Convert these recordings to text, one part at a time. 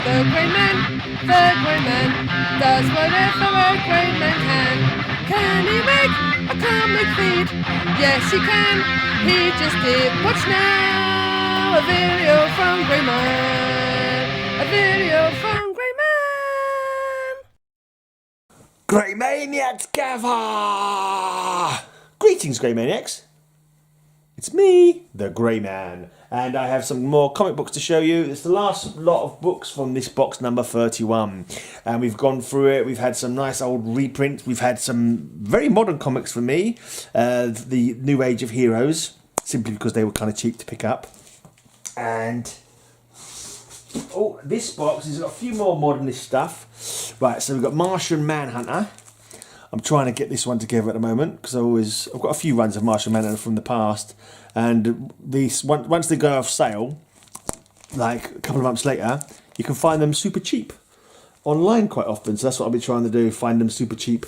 The grey man does whatever a grey man can. Can he make a comic feed? Yes, he can. He just did. Watch now, a video from Grey Man. A video from Grey Man. Grey Maniacs gather! Greetings, Grey Maniacs. It's me, the Grey Man, and I have some more comic books to show you. It's the last lot of books from this box number 31, and we've gone through it. We've had some nice old reprints. We've had some very modern comics for me, the New Age of Heroes, simply because they were kind of cheap to pick up. And oh, this box has got a few more modernist stuff. Right, so we've got Martian Manhunter. I'm trying to get this one together at the moment because I've got a few runs of Martian Manhunter from the past, and these once they go off sale, like a couple of months later, you can find them super cheap online quite often. So that's what I'll be trying to do: find them super cheap.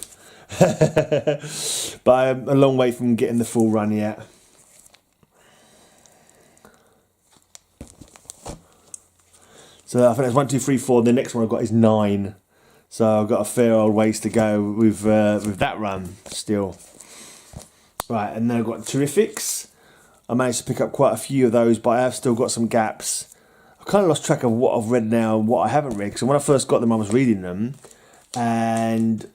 But I'm a long way from getting the full run yet. So I think there's 1, 2, 3, 4. The next one I've got is 9. So I've got a fair old ways to go with that run still. Right, and then I've got Terrifics. I managed to pick up quite a few of those, but I have still got some gaps. I've kind of lost track of what I've read now and what I haven't read. So when I first got them, I was reading them, and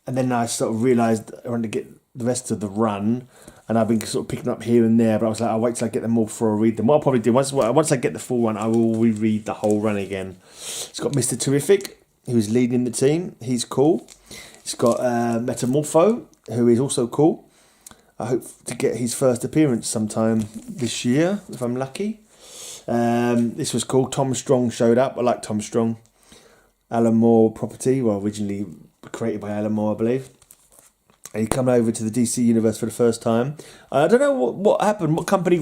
then I sort of realised I wanted to get the rest of the run, and I've been sort of picking up here and there. But I was like, I'll wait till I get them all before I read them. What I'll probably do once I get the full run, I will reread the whole run again. It's got Mr. Terrific, who's leading the team. He's cool. It's got Metamorpho, who is also cool. I hope to get his first appearance sometime this year, if I'm lucky. This was cool. Tom Strong showed up. I like Tom Strong. Alan Moore property, well, originally created by Alan Moore, I believe. And he come over to the DC universe for the first time. I don't know what happened, what company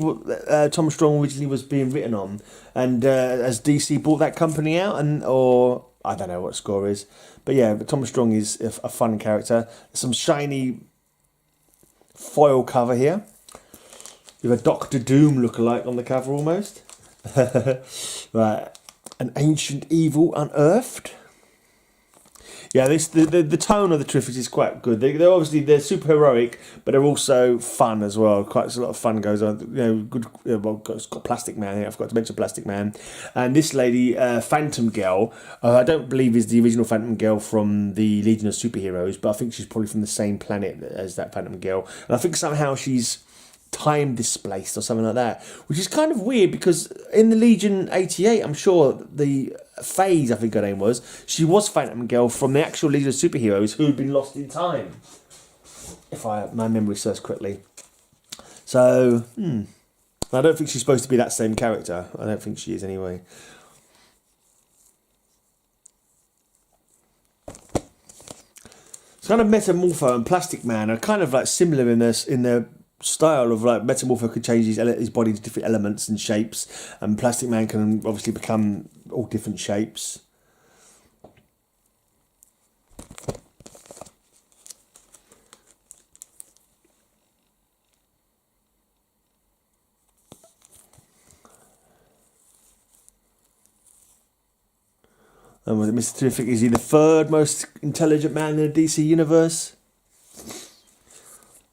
Tom Strong originally was being written on, and has DC bought that company out, or I don't know what score is, but yeah, but Tom Strong is a fun character. There's some shiny foil cover here with a Doctor Doom lookalike on the cover almost. Right, an ancient evil unearthed. Yeah, the tone of the Terrifics is quite good. They're super heroic, but they're also fun as well. Quite a lot of fun goes on. You know, good. Well, it's got Plastic Man here. I forgot to mention Plastic Man, and this lady, Phantom Girl. I don't believe is the original Phantom Girl from the Legion of Superheroes, but I think she's probably from the same planet as that Phantom Girl, and I think somehow she's time displaced or something like that, which is kind of weird because in the Legion 88, I'm sure the Phase, I think her name was, she was Phantom Girl from the actual Legion of Superheroes who had been lost in time, if my memory serves correctly. So I don't think she's supposed to be that same character. I don't think she is anyway. It's kind of Metamorpho and Plastic Man are kind of like similar in their style of, like, Metamorpho could change his body to different elements and shapes, and Plastic Man can obviously become all different shapes. And was it Mr. Terrific? Is he the third most intelligent man in the DC universe?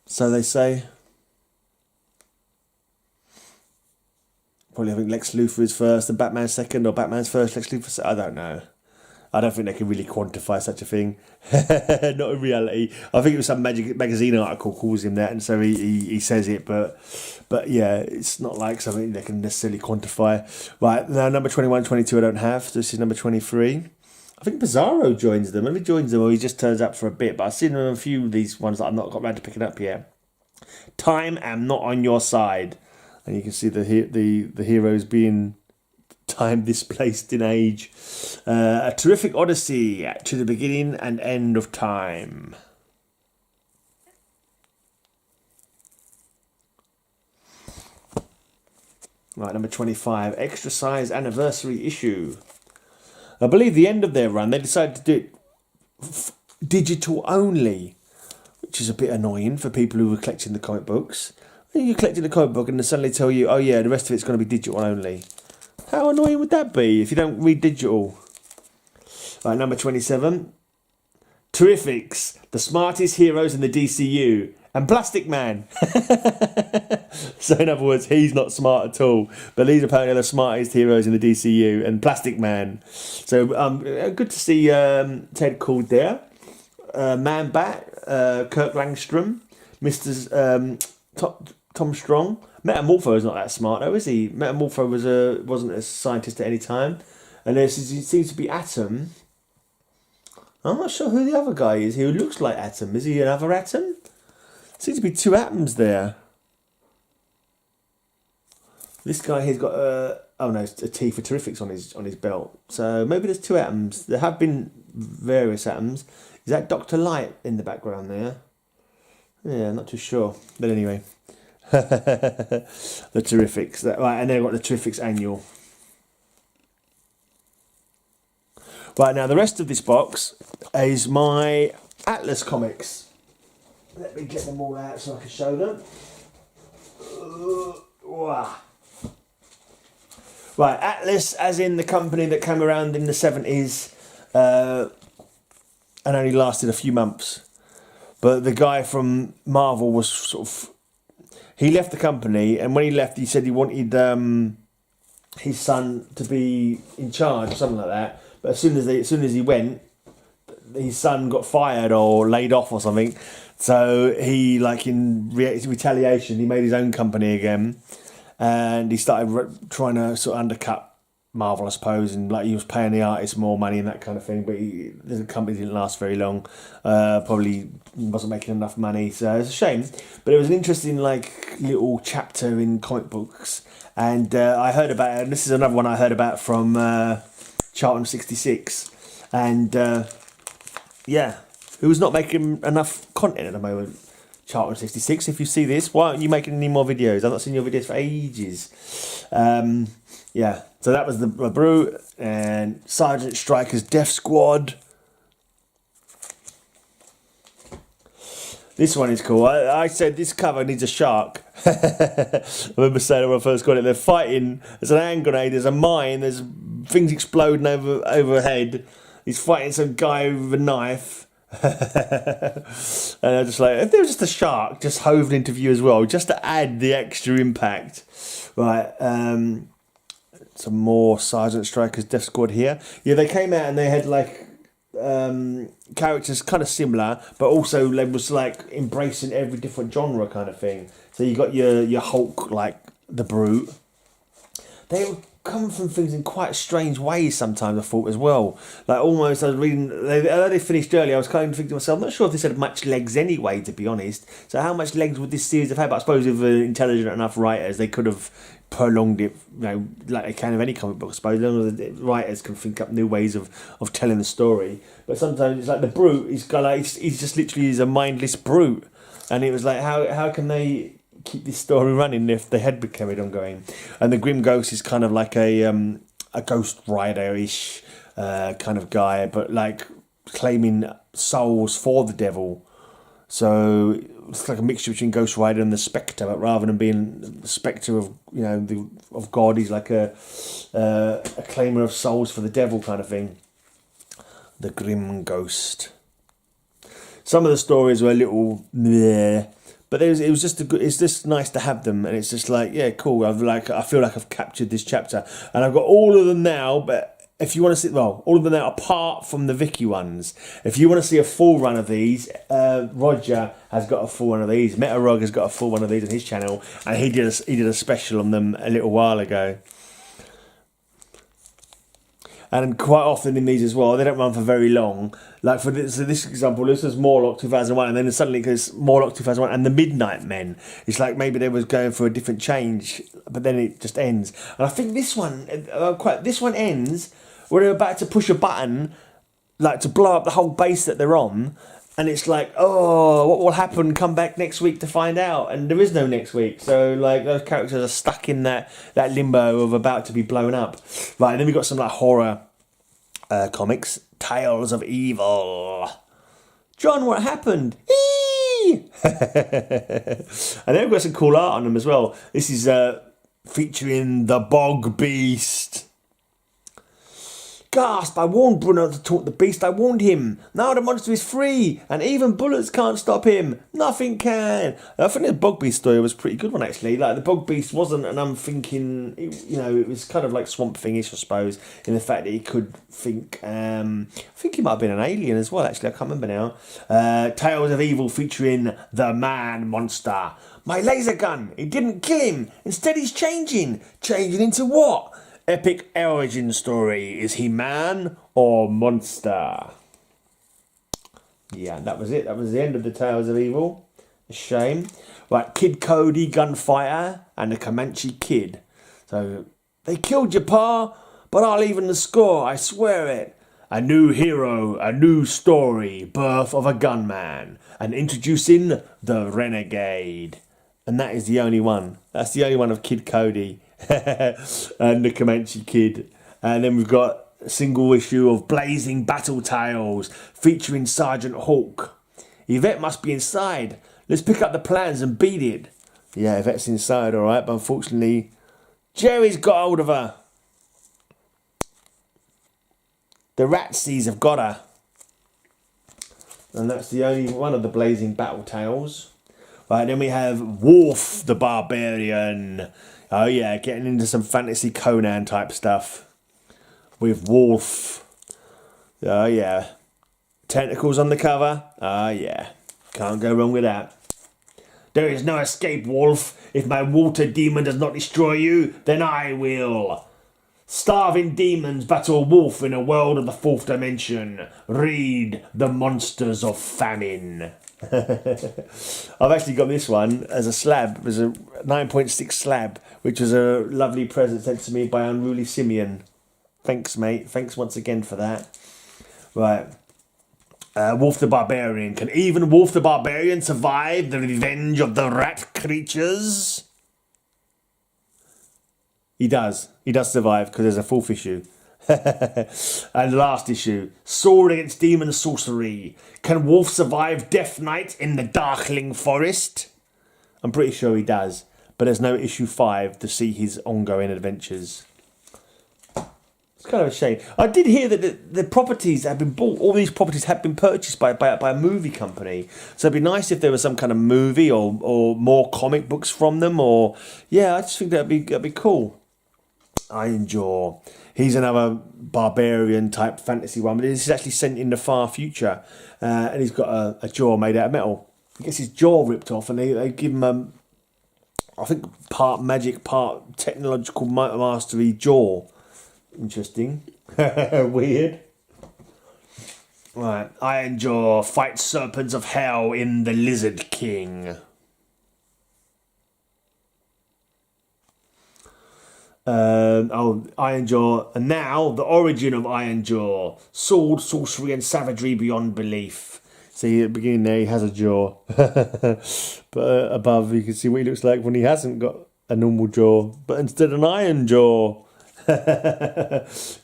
So they say. Probably I think Lex Luthor is first and Batman's second, or Batman's first, Lex Luthor second. I don't know. I don't think they can really quantify such a thing. Not in reality. I think it was some magazine article calls him that, and so he says it, but yeah, it's not like something they can necessarily quantify. Right, now number 21, 22 I don't have. So this is number 23. I think Bizarro joins them. Maybe he joins them or he just turns up for a bit, but I've seen a few of these ones that I've not got around to picking up yet. Time am not on your side. And you can see the heroes being time displaced in age. A terrific odyssey to the beginning and end of time. Right, number 25, extra size anniversary issue. I believe the end of their run, they decided to do it digital only, which is a bit annoying for people who were collecting the comic books. You're collecting the comic book and they suddenly tell you, oh yeah, the rest of it's going to be digital only. How annoying would that be if you don't read digital? Right, number 27. Terrifics, the smartest heroes in the DCU, and Plastic Man. So in other words, he's not smart at all, but these apparently are the smartest heroes in the DCU, and Plastic Man. So good to see Ted called there. Man Bat, Kirk Langstrom, Mr. Tom Strong. Metamorpho is not that smart though, is he? Metamorpho wasn't a scientist at any time, and there seems to be Atom. I'm not sure who the other guy is. Who looks like Atom? Is he another Atom? Seems to be two Atoms there. This guy here's got it's a T for Terrifics on his belt. So maybe there's two Atoms. There have been various Atoms. Is that Dr. Light in the background there? Yeah, not too sure. But anyway, the Terrifics. Right, and they've got the Terrifics annual. Right, now the rest of this box is my Atlas comics. Let me get them all out so I can show them. Right, Atlas as in the company that came around in the 70s and only lasted a few months. But the guy from Marvel was he left the company, and when he left he said he wanted his son to be in charge or something like that. But as soon as he went, his son got fired or laid off or something. So he, in retaliation, he made his own company again, and he started trying to sort of undercut Marvel, I suppose, and he was paying the artists more money and that kind of thing. But the company didn't last very long. Probably wasn't making enough money, so it's a shame. But it was an interesting little chapter in comic books, and I heard about it. And this is another one I heard about from Charlton 66, and who's not making enough content at the moment? Charlton 66. If you see this, why aren't you making any more videos? I've not seen your videos for ages. So that was the Brute and Sergeant Striker's Death Squad. This one is cool. I said this cover needs a shark. I remember saying when I first got it, they're fighting. There's an hand grenade, there's a mine, there's things exploding overhead. He's fighting some guy with a knife. And I just if there was just a shark just hove into view as well, just to add the extra impact. Right, some more Sergeant Striker's Death Squad here. Yeah, they came out and they had characters kind of similar, but also they was embracing every different genre kind of thing. So you got your Hulk, the Brute. They would come from things in quite strange ways sometimes, I thought, as well. Almost, I was reading, although they finished early, I was kind of thinking to myself, I'm not sure if this had much legs anyway, to be honest. So how much legs would this series have had? But I suppose if intelligent enough writers, they could have prolonged it, like they can of any comic book, I suppose. The writers can think up new ways of telling the story. But sometimes it's the Brute, he's just literally a mindless brute. And it was how can they keep this story running if they had carried on going? And the Grim Ghost is kind of a Ghost Rider-ish kind of guy, but claiming souls for the devil. So it's like a mixture between Ghost Rider and the Spectre, but rather than being the Spectre of of God, he's like a claimer of souls for the devil kind of thing. The Grim Ghost. Some of the stories were a little meh, but it was just it's just nice to have them, and it's just cool. I feel like I've captured this chapter, and I've got all of them now. But if you want to see, all of them now apart from the Vicky ones. If you want to see a full run of these, Roger has got a full one of these. Metarog has got a full one of these on his channel, and he did a special on them a little while ago. And quite often in these as well, they don't run for very long. For this example, this was Morlock 2001, and then suddenly goes Morlock 2001 and the Midnight Men. It's maybe they was going for a different change, but then it just ends. And I think this one ends when they're about to push a button, to blow up the whole base that they're on. And it's what will happen? Come back next week to find out. And there is no next week. So, those characters are stuck in that limbo of about to be blown up. Right, and then we've got some, horror comics. Tales of Evil. John, what happened? Eee! And they've got some cool art on them as well. This is featuring the Bog Beast. Gasp! I warned Bruno not to taunt the beast. I warned him. Now the monster is free, and even bullets can't stop him. Nothing can. I think the bog beast story was a pretty good one, actually. Like, the bog beast wasn't an unthinking, it was kind of like Swamp Thing-ish, I suppose, in the fact that he could think. I think he might have been an alien as well, actually. I can't remember now. Tales of Evil featuring the man monster. My laser gun. It didn't kill him. Instead, he's changing. Changing into what? Epic origin story. Is he man or monster? Yeah, that was it. That was the end of the Tales of Evil. A shame. Right, Kid Cody, Gunfighter, and the Comanche Kid. So, they killed your pa, but I'll even the score, I swear it. A new hero, a new story, birth of a gunman, and introducing the Renegade. And that is the only one. That's the only one of Kid Cody. And the Comanche Kid. And then we've got a single issue of Blazing Battle Tales featuring Sergeant Hawk. Yvette must be inside. Let's pick up the plans and beat it. Yeah, Yvette's inside, alright, but unfortunately Jerry's got hold of her. The Ratsies have got her. And that's the only one of the Blazing Battle Tales. Right, then we have Wolf the Barbarian. Oh yeah, getting into some fantasy Conan type stuff. With Wolf. Oh yeah. Tentacles on the cover. Oh yeah. Can't go wrong with that. There is no escape, Wolf. If my water demon does not destroy you, then I will. Starving demons battle Wolf in a world of the fourth dimension. Read The Monsters of Famine. I've actually got this one as a slab. It was a 9.6 slab, which was a lovely present sent to me by Unruly Simeon. Thanks, mate. Thanks once again for that. Right. Wolf the Barbarian. Can even Wolf the Barbarian survive the revenge of the rat creatures? He does. He does survive because there's a fourth issue. And last issue, Sword Against Demon Sorcery. Can Wolf survive Death Knight in the Darkling Forest? I'm pretty sure he does, but there's no issue 5 to see his ongoing adventures. It's kind of a shame. I did hear that the properties have been bought. All these properties have been purchased by a movie company. So it'd be nice if there was some kind of movie or more comic books from them. Or yeah, I just think that'd be cool. I enjoy. He's another barbarian type fantasy one, but this is actually sent in the far future, and he's got a jaw made out of metal. He gets his jaw ripped off, and they give him I think part magic, part technological mastery jaw. Interesting. Weird. Right, I enjoy fight serpents of hell in the Lizard King. Iron Jaw, and now the origin of Iron Jaw: sword, sorcery, and savagery beyond belief. See, at the beginning there, he has a jaw, but above you can see what he looks like when he hasn't got a normal jaw, but instead an iron jaw.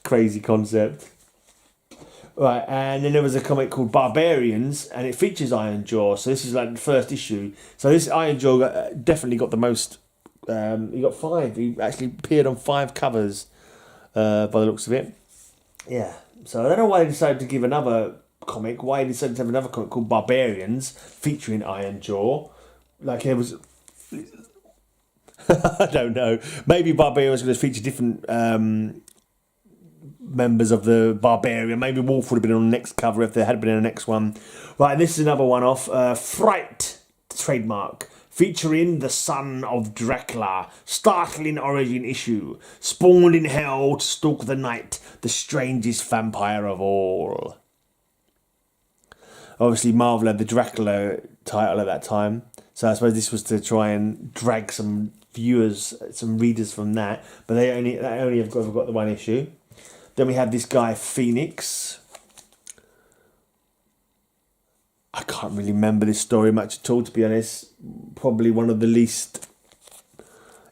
Crazy concept. Right, and then there was a comic called Barbarians, and it features Iron Jaw. So this is like the first issue. So this Iron Jaw definitely got the most. He got 5. He actually appeared on 5 covers, by the looks of it. Yeah. So I don't know why they decided to give another comic. Why they decided to have another comic called Barbarians featuring Iron Jaw. Like it was. I don't know. Maybe Barbarians was going to feature different members of the Barbarian. Maybe Wolf would have been on the next cover if there had been a next one. Right. This is another one off. Fright trademark. Featuring the son of Dracula, startling origin issue, spawned in hell to stalk the night, the strangest vampire of all. Obviously, Marvel had the Dracula title at that time, so I suppose this was to try and drag some viewers, some readers from that. But they only have got the one issue. Then we have this guy Phoenix. I can't really remember this story much at all, to be honest. Probably one of the least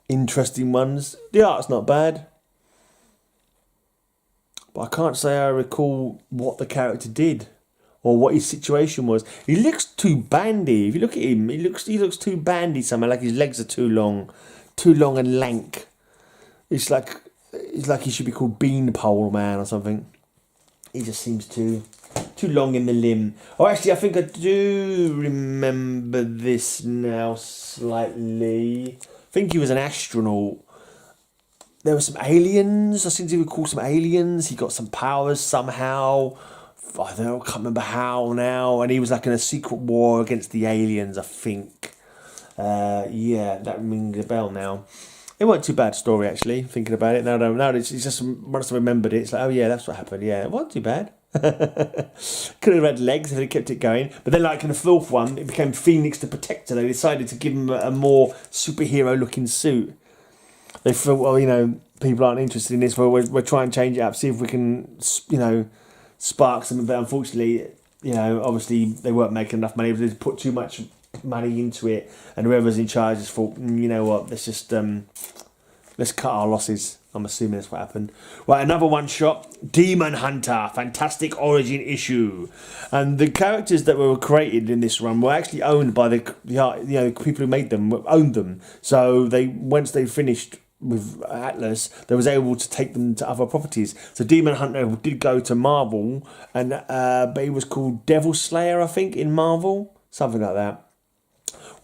interesting ones. The art's not bad, but I can't say I recall what the character did or what his situation was. He looks too bandy. If you look at him, he looks too bandy somehow. Like his legs are too long and lank. It's like he should be called Beanpole Man or something. He just seems too long in the limb. Oh, actually, I think I do remember this now slightly. I think he was an astronaut. There were some aliens. I seem to recall some aliens. He got some powers somehow. I don't know, I can't remember how now. And he was like in a secret war against the aliens, I think. Yeah, that rings a bell now. It wasn't too bad story, actually, thinking about it. No, it's just once I remembered it, it's like, oh yeah, that's what happened. Yeah, it wasn't too bad. Could have had legs if they kept it going. But then, like in the fourth one, it became Phoenix the Protector. They decided to give him a more superhero-looking suit. They thought, well, you know, people aren't interested in this. Well, we're trying to change it up, see if we can, you know, spark something. But unfortunately, you know, obviously they weren't making enough money. They put too much money into it, and whoever's in charge just thought, you know what, let's just let's cut our losses. I'm assuming that's what happened. Right, another one shot, Demon Hunter, Fantastic Origin issue, and the characters that were created in this run were actually owned by the people who made them, owned them. So they, once they finished with Atlas, they was able to take them to other properties. So Demon Hunter did go to Marvel, and but he was called Devil Slayer, I think, in Marvel, something like that.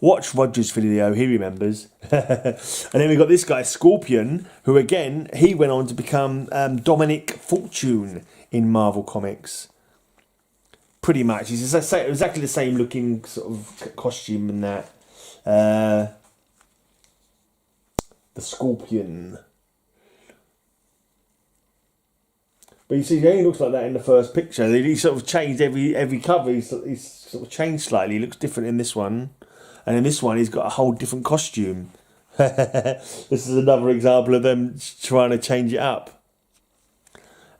Watch Roger's video, he remembers. And then we got this guy, Scorpion, who again, he went on to become Dominic Fortune in Marvel Comics. Pretty much. He's exactly the same looking sort of costume and that. The Scorpion. But you see, he only looks like that in the first picture. He sort of changed every cover. He's sort of changed slightly. He looks different in this one. And in this one, he's got a whole different costume. This is another example of them trying to change it up.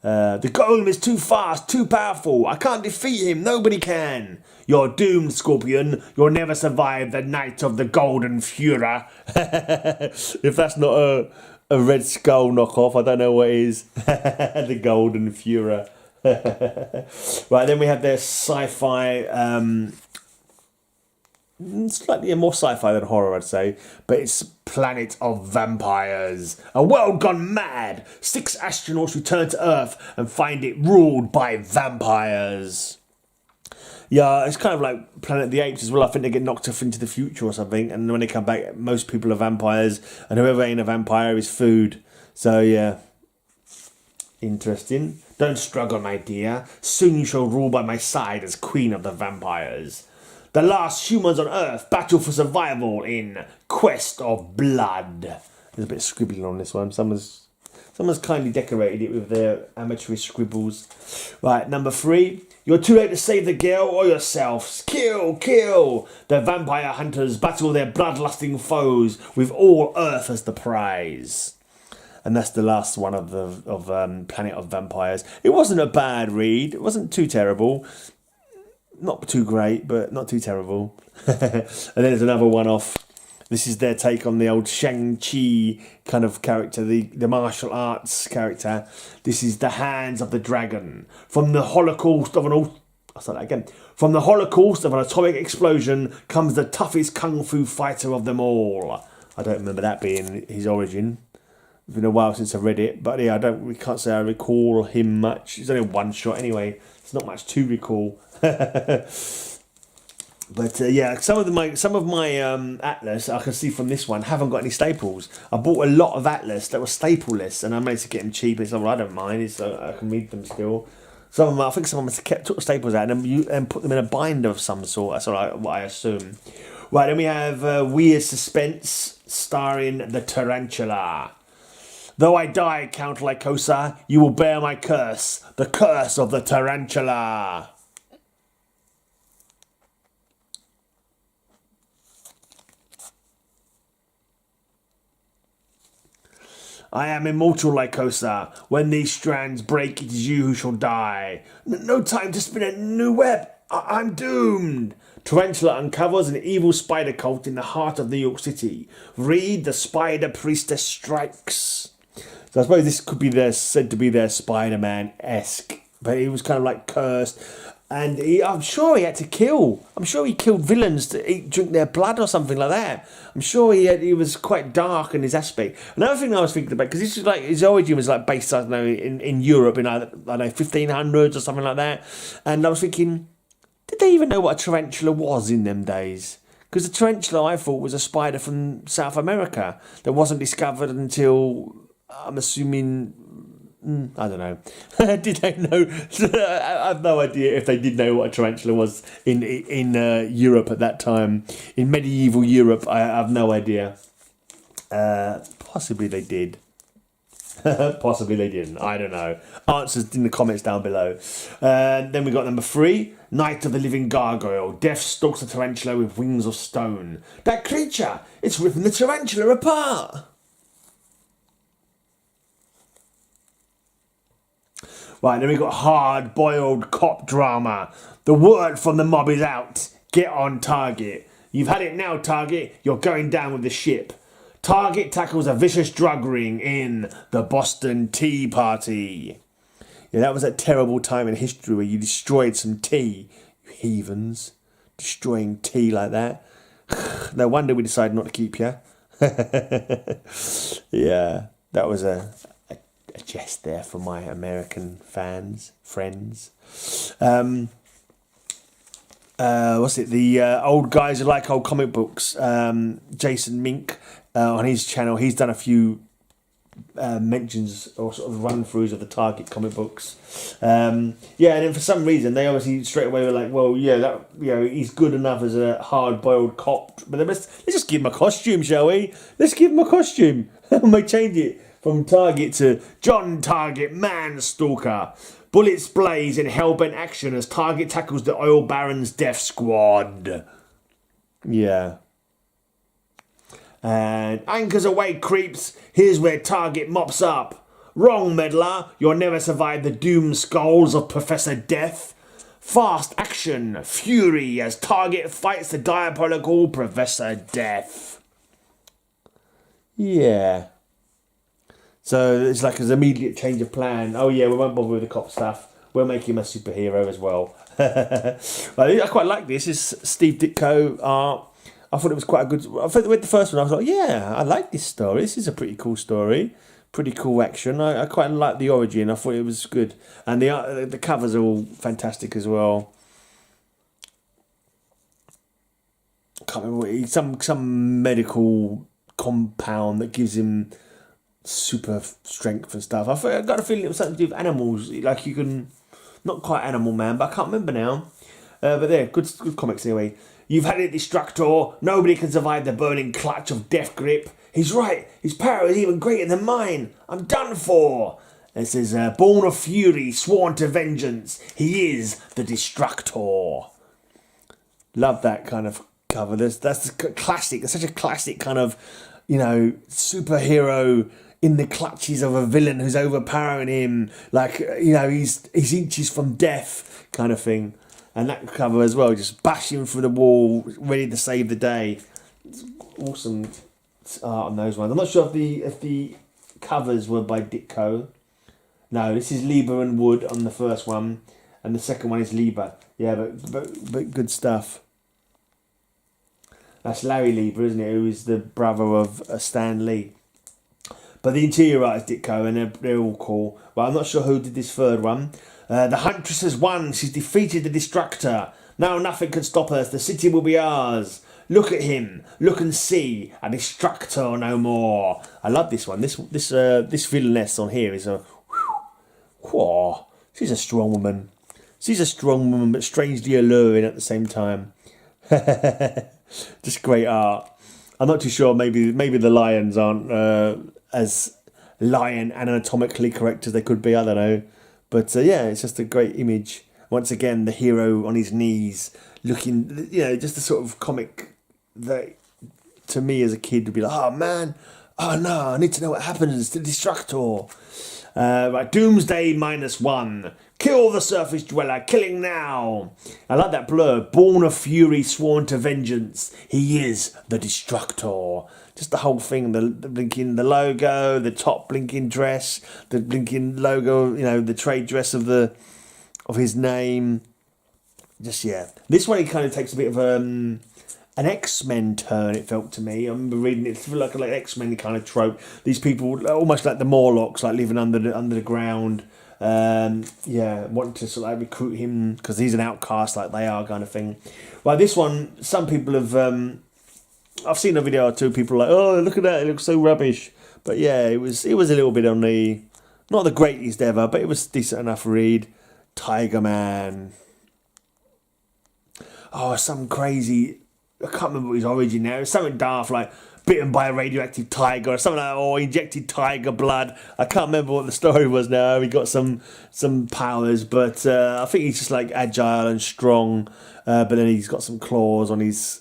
The golem is too fast, too powerful. I can't defeat him. Nobody can. You're doomed, Scorpion. You'll never survive the night of the Golden Fury. If that's not a Red Skull knockoff, I don't know what is. The Golden Fury. Right, then we have their sci-fi... slightly more sci-fi than horror, I'd say, but it's Planet of Vampires. A world gone mad. 6 astronauts return to Earth and find it ruled by vampires. Yeah, it's kind of like Planet of the Apes as well. I think they get knocked off into the future or something, and when they come back, most people are vampires, and whoever ain't a vampire is food. So yeah, interesting. Don't struggle, my dear. Soon you shall rule by my side as Queen of the Vampires. The last humans on Earth battle for survival in Quest of Blood. There's a bit of scribbling on this one. Someone's kindly decorated it with their amateurish scribbles. Right, number 3. You're too late to save the girl or yourself. Kill, kill. The vampire hunters battle their bloodlusting foes with all Earth as the prize. And that's the last one of Planet of Vampires. It wasn't a bad read. It wasn't too terrible. Not too great, but not too terrible. And then there's another one-off. This is their take on the old Shang-Chi kind of character, the martial arts character. This is the Hands of the Dragon. From the holocaust of From the holocaust of an atomic explosion comes the toughest kung fu fighter of them all. I don't remember that being his origin. It's been a while since I read it, but yeah, we can't say I recall him much. It's only one shot anyway. It's not much to recall. But yeah, some of my Atlas I can see from this one haven't got any staples. I bought a lot of Atlas that were stapleless, and I managed to get them cheap. It's I don't mind. So I can read them still. I think some of them took the staples out and put them in a binder of some sort. That's what I assume. Right, then we have Weird Suspense starring the Tarantula. Though I die, Count Lycosa, you will bear my curse, the curse of the Tarantula. I am immortal, Lycosa. When these strands break, it is you who shall die. No time to spin a new web. I'm doomed. Tarantula uncovers an evil spider cult in the heart of New York City. Read The Spider Priestess Strikes. So I suppose this could be said to be their Spider-Man-esque. But he was kind of like cursed. And I'm sure he had to kill. I'm sure he killed villains to drink their blood or something like that. I'm sure he was quite dark in his aspect. Another thing I was thinking about, because this is like his origin was like based, I don't know, in Europe in I don't know 1500s or something like that. And I was thinking, did they even know what a tarantula was in them days? Because the tarantula I thought was a spider from South America that wasn't discovered until, I'm assuming, I don't know. Did they know? I have no idea if they did know what a tarantula was in Europe at that time. In medieval Europe, I have no idea. Possibly they did. Possibly they didn't. I don't know. Answers in the comments down below. Then we got number 3. Night of the Living Gargoyle. Death stalks a tarantula with wings of stone. That creature! It's ripping the tarantula apart! Right, then we got hard-boiled cop drama. The word from the mob is out. Get on target. You've had it now, Target. You're going down with the ship. Target tackles a vicious drug ring in the Boston Tea Party. Yeah, that was a terrible time in history where you destroyed some tea. You heathens. Destroying tea like that. No wonder we decided not to keep you. Yeah, that was a jest there for my American friends. What's it? The old guys who like old comic books. Jason Mink on his channel, he's done a few mentions or sort of run-throughs of the Target comic books. Yeah, and then for some reason they obviously straight away were like, well, yeah, that he's good enough as a hard-boiled cop, but let's just give him a costume, shall we? Let's give him a costume. We may change it from Target to John Target Manstalker. Bullets blaze in hellbent action as Target tackles the oil baron's death squad. Yeah. And anchors away, creeps. Here's where Target mops up. Wrong, meddler. You'll never survive the doom skulls of Professor Death. Fast action, fury as Target fights the diabolical Professor Death. Yeah. So it's like an immediate change of plan. Oh yeah, we won't bother with the cop stuff. We'll make him a superhero as well. I quite like this. It's Steve Ditko art. I thought it was quite a good. I thought with the first one, I was like, yeah, I like this story. This is a pretty cool story. Pretty cool action. I quite like the origin. I thought it was good, and the covers are all fantastic as well. Can't remember some medical compound that gives him super strength and stuff. I got a feeling it was something to do with animals. Like you can, not quite Animal Man, but I can't remember now. But there, good comics anyway. You've had it, Destructor. Nobody can survive the burning clutch of Death Grip. He's right. His power is even greater than mine. I'm done for. It says, born of fury, sworn to vengeance. He is the Destructor. Love that kind of cover. That's classic. It's such a classic kind of, superhero in the clutches of a villain who's overpowering him. Like, he's inches from death kind of thing. And that cover as well, just bashing through the wall, ready to save the day. It's awesome art on those ones. I'm not sure if the covers were by Ditko. No, this is Lieber and Wood on the first one, and the second one is Lieber. Yeah, but good stuff. That's Larry Lieber, isn't it? Who is the brother of Stan Lee. But the interior art is Ditko, and they're all cool. Well, I'm not sure who did this third one. The Huntress has won. She's defeated the Destructor. Now nothing can stop us. The city will be ours. Look at him. Look and see. A Destructor no more. I love this one. This villainess on here is a... Whoa. She's a strong woman. She's a strong woman, but strangely alluring at the same time. Just great art. I'm not too sure. Maybe the lions aren't as lion anatomically correct as they could be. I don't know. But yeah, it's just a great image. Once again, the hero on his knees, looking, just the sort of comic that, to me as a kid, would be like, oh man, oh no, I need to know what happens to the Destructor. Right, Doomsday -1. Kill the surface dweller, killing now. I like that blur. Born of fury, sworn to vengeance. He is the Destructor. Just the whole thing, the blinking, the logo, the top blinking dress, the blinking logo, the trade dress of his name. just yeah. This one, it kind of takes a bit of an X-Men turn, it felt to me. I remember reading it like X-Men kind of trope. These people, almost like the Morlocks, like living under the ground. Wanting to sort of like recruit him because he's an outcast like they are, kind of thing. Well, this one, some people have. I've seen a video or two. People are like, oh, look at that! It looks so rubbish. But yeah, it was a little bit on the not the greatest ever, but it was decent enough read. Tiger Man. Oh, some crazy. I can't remember his origin now. It's something daft like bitten by a radioactive tiger or something like that, or injected tiger blood. I can't remember what the story was now. He got some powers, but I think he's just like agile and strong. But then he's got some claws on his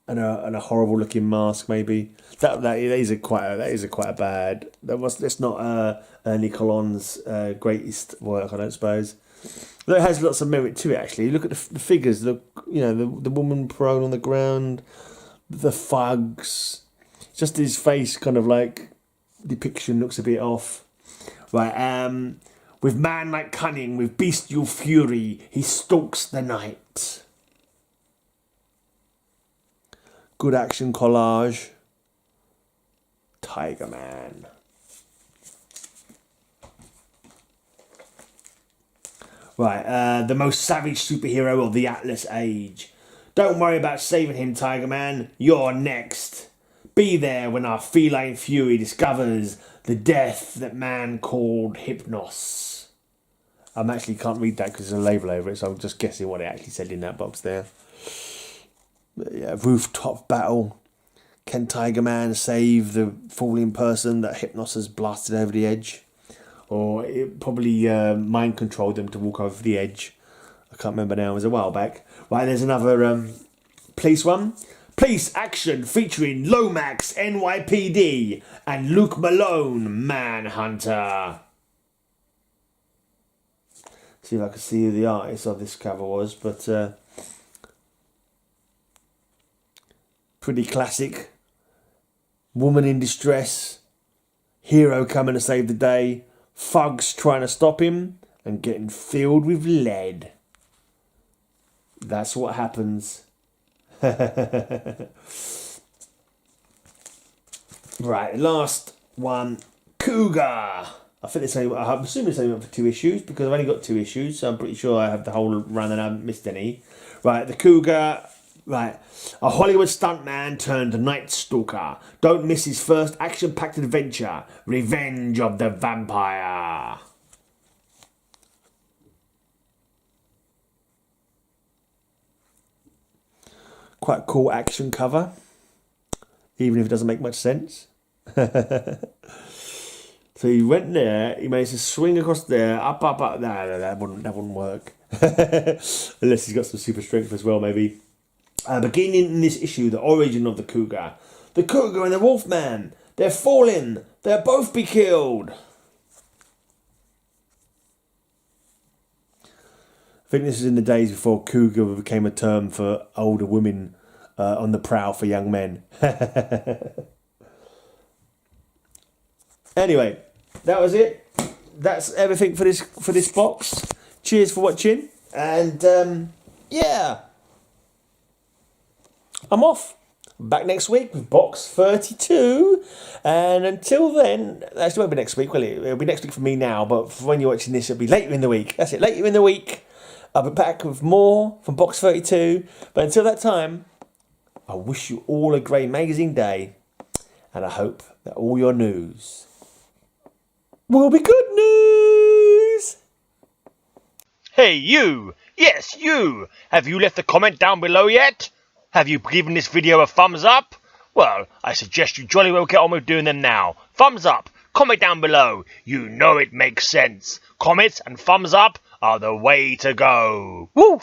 and a horrible looking mask. Maybe that is quite a bad. That's not Ernie Colon's greatest work, I don't suppose. Though it has lots of merit to it, actually. Look at the figures. The woman prone on the ground, the thugs. Just his face, kind of like depiction looks a bit off. Right. With man-like cunning, with bestial fury, he stalks the night. Good action collage. Tiger Man. Right, the most savage superhero of the Atlas Age. Don't worry about saving him, Tiger Man. You're next. Be there when our feline fury discovers the death that man called Hypnos. I actually can't read that because there's a label over it, so I'm just guessing what it actually said in that box there. But yeah, rooftop battle. Can Tiger Man save the falling person that Hypnos has blasted over the edge? Or it probably mind controlled them to walk over the edge. I can't remember now, it was a while back. Right, there's another police one. Police action featuring Lomax, NYPD, and Luke Malone, Manhunter. See if I can see who the artist of this cover was, but pretty classic. Woman in distress, hero coming to save the day, thugs trying to stop him, and getting filled with lead. That's what happens. Right, last one. Cougar. I think I'm assuming it's only up for 2 issues because I've only got 2 issues, so I'm pretty sure I have the whole run and I haven't missed any. Right, the Cougar. Right, a Hollywood stuntman turned night stalker. Don't miss his first action-packed adventure, Revenge of the Vampire. Quite a cool action cover, even if it doesn't make much sense. So he went there, he managed to swing across there, up. No, that wouldn't work. Unless he's got some super strength as well, maybe. Beginning in this issue, the origin of the Cougar. The Cougar and the Wolfman. They're falling. They'll both be killed. I think this is in the days before Cougar became a term for older women on the prowl for young men. Anyway, that was it. That's everything for this box. Cheers for watching, and yeah, I'm off. Back next week with box 32, and until then, actually won't be next week, will it? It'll be next week for me now, but for when you're watching this, it'll be later in the week. That's it, later in the week. I'll be back with more from box 32, but until that time, I wish you all a great magazine day, and I hope that all your news will be good news. Hey you! Yes, you! Have you left a comment down below yet? Have you given this video a thumbs up? Well, I suggest you jolly well get on with doing them now. Thumbs up, comment down below. You know it makes sense. Comments and thumbs up are the way to go. Woo!